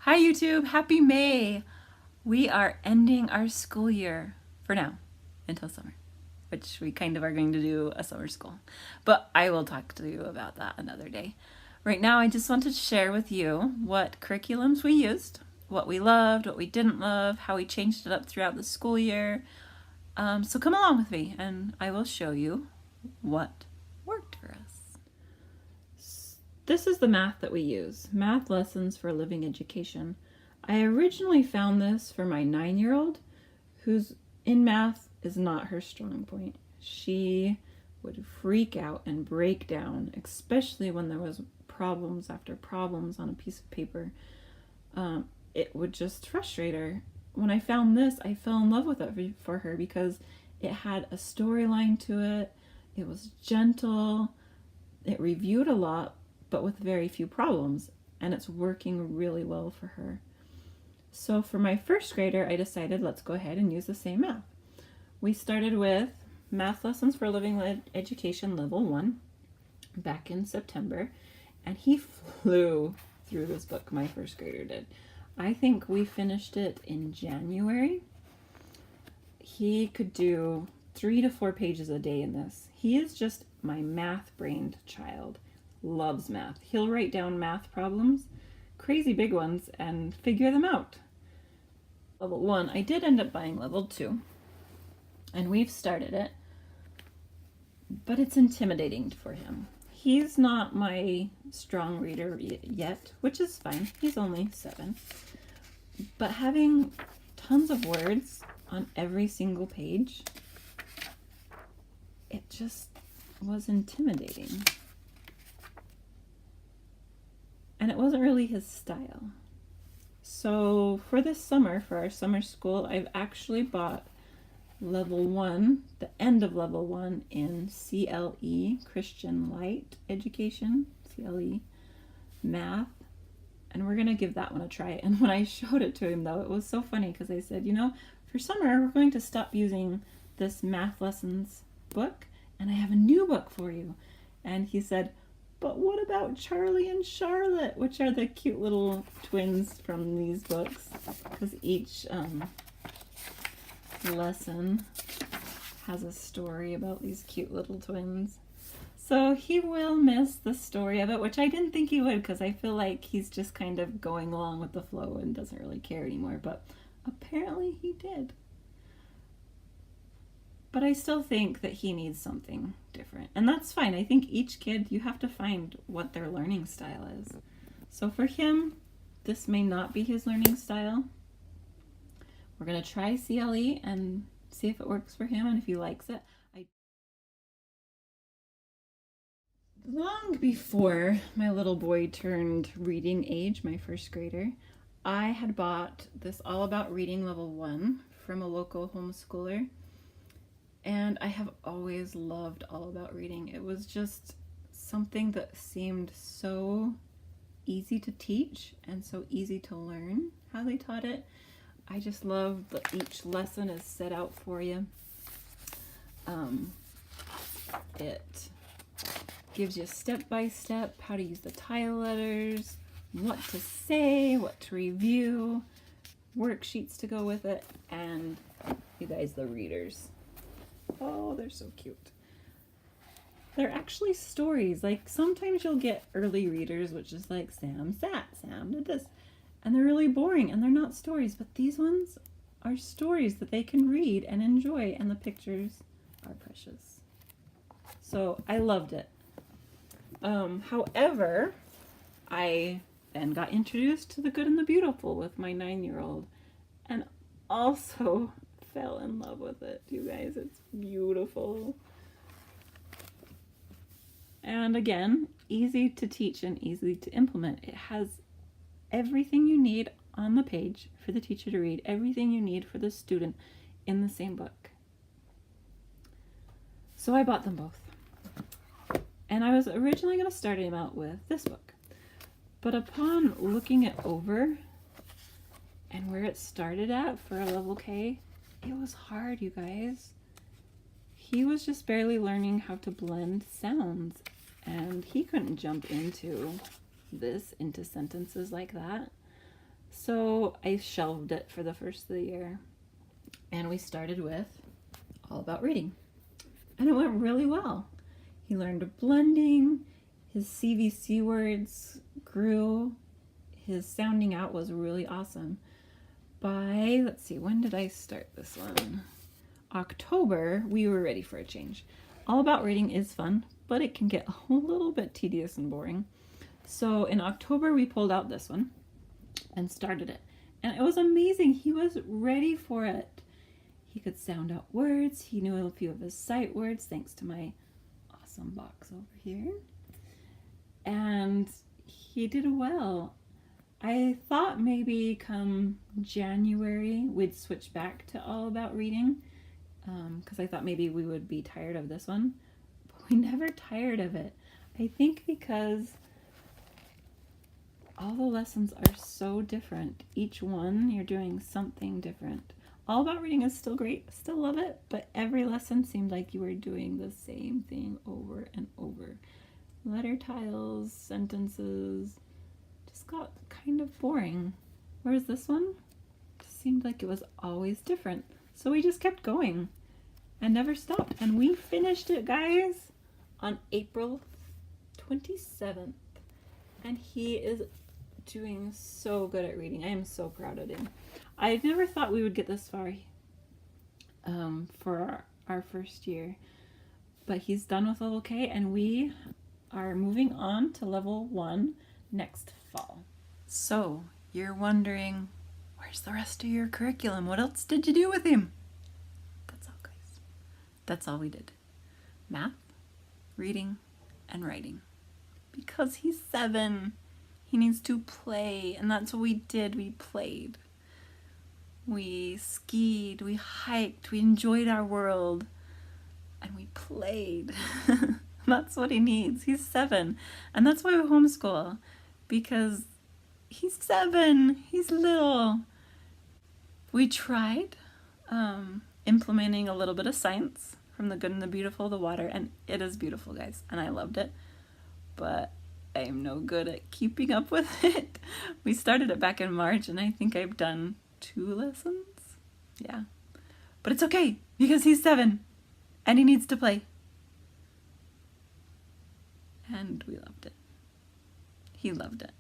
Hi YouTube, happy May! We are ending our school year for now until summer, which we kind of are going to do a summer school, but I will talk to you about that another day. Right now I just wanted to share with you what curriculums we used, what we loved, what we didn't love, how we changed it up throughout the school year. So come along with me and I will show you what worked for us. This is the math that we use, Math Lessons for Living Education. I originally found this for my 9-year-old, who's in math is not her strong point. She would freak out and break down, especially when there was problems after problems on a piece of paper. It would just frustrate her. When I found this, I fell in love with it for her because it had a storyline to it. It was gentle. It reviewed a lot, but with very few problems, and it's working really well for her. So for my first grader, I decided let's go ahead and use the same math. We started with Math Lessons for Living Education Level 1 back in September, and he flew through this book, my first grader did. I think we finished it in January. He could do 3 to 4 pages a day in this. He is just my math-brained child. Loves math. He'll write down math problems, crazy big ones, and figure them out. Level 1, I did end up buying level 2, and we've started it, but it's intimidating for him. He's not my strong reader yet, which is fine. He's only 7. But having tons of words on every single page, it just was intimidating. And it wasn't really his style. So for this summer, for our summer school, I've actually bought level 1, the end of level 1 in CLE, Christian Light Education, CLE Math, and we're gonna give that one a try. And when I showed it to him though, it was so funny because I said, you know, for summer, we're going to stop using this Math Lessons book, and I have a new book for you. And he said, but what about Charlie and Charlotte, which are the cute little twins from these books? Because each lesson has a story about these cute little twins. So he will miss the story of it, which I didn't think he would because I feel like he's just kind of going along with the flow and doesn't really care anymore, but apparently he did. But I still think that he needs something different. And that's fine. I think each kid, you have to find what their learning style is. So for him, this may not be his learning style. We're going to try CLE and see if it works for him and if he likes it. Long before my little boy turned reading age, my first grader, I had bought this All About Reading Level 1 from a local homeschooler. And I have always loved All About Reading. It was just something that seemed so easy to teach and so easy to learn how they taught it. I just love that each lesson is set out for you. It gives you step by step how to use the tile letters, what to say, what to review, worksheets to go with it, and you guys, the readers. Oh, they're so cute. They're actually stories. Like sometimes you'll get early readers, which is like Sam sat, Sam did this, and they're really boring and they're not stories, but these ones are stories that they can read and enjoy, and the pictures are precious. So I loved it. However, I then got introduced to The Good and the Beautiful with my 9-year-old and also fell in love with it. You guys, it's beautiful. And again, easy to teach and easy to implement. It has everything you need on the page for the teacher to read, everything you need for the student in the same book. So I bought them both. And I was originally going to start him out with this book. But upon looking it over and where it started at for a level K, it was hard, you guys. He was just barely learning how to blend sounds, and he couldn't jump into sentences like that. So I shelved it for the first of the year, and we started with All About Reading. And it went really well. He learned blending, his CVC words grew, his sounding out was really awesome. By, let's see, when did I start this one? October, we were ready for a change. All About Reading is fun, but it can get a little bit tedious and boring. So in October, we pulled out this one and started it. And it was amazing. He was ready for it. He could sound out words. He knew a few of his sight words thanks to my awesome box over here. And he did well. I thought maybe come January we'd switch back to All About Reading, because I thought maybe we would be tired of this one, but we never tired of it. I think because all the lessons are so different. Each one you're doing something different. All About Reading is still great, still love it, but every lesson seemed like you were doing the same thing over and over. Letter tiles, sentences, just got kind of boring. Whereas this one just seemed like it was always different. So we just kept going and never stopped. And we finished it, guys, on April 27th. And he is doing so good at reading. I am so proud of him. I never thought we would get this far for our first year. But he's done with level K, and we are moving on to level 1 next fall. So, you're wondering, where's the rest of your curriculum? What else did you do with him? That's all, guys. That's all we did. Math, reading, and writing. Because he's 7. He needs to play, and that's what we did. We played. We skied, we hiked, we enjoyed our world, and we played. That's what he needs. He's 7. And that's why we homeschool. Because he's 7. He's little. We tried implementing a little bit of science from The Good and the Beautiful, the water. And it is beautiful, guys. And I loved it. But I'm no good at keeping up with it. We started it back in March. And I think I've done 2 lessons. Yeah. But it's okay. Because he's 7. And he needs to play. And we loved it. He loved it.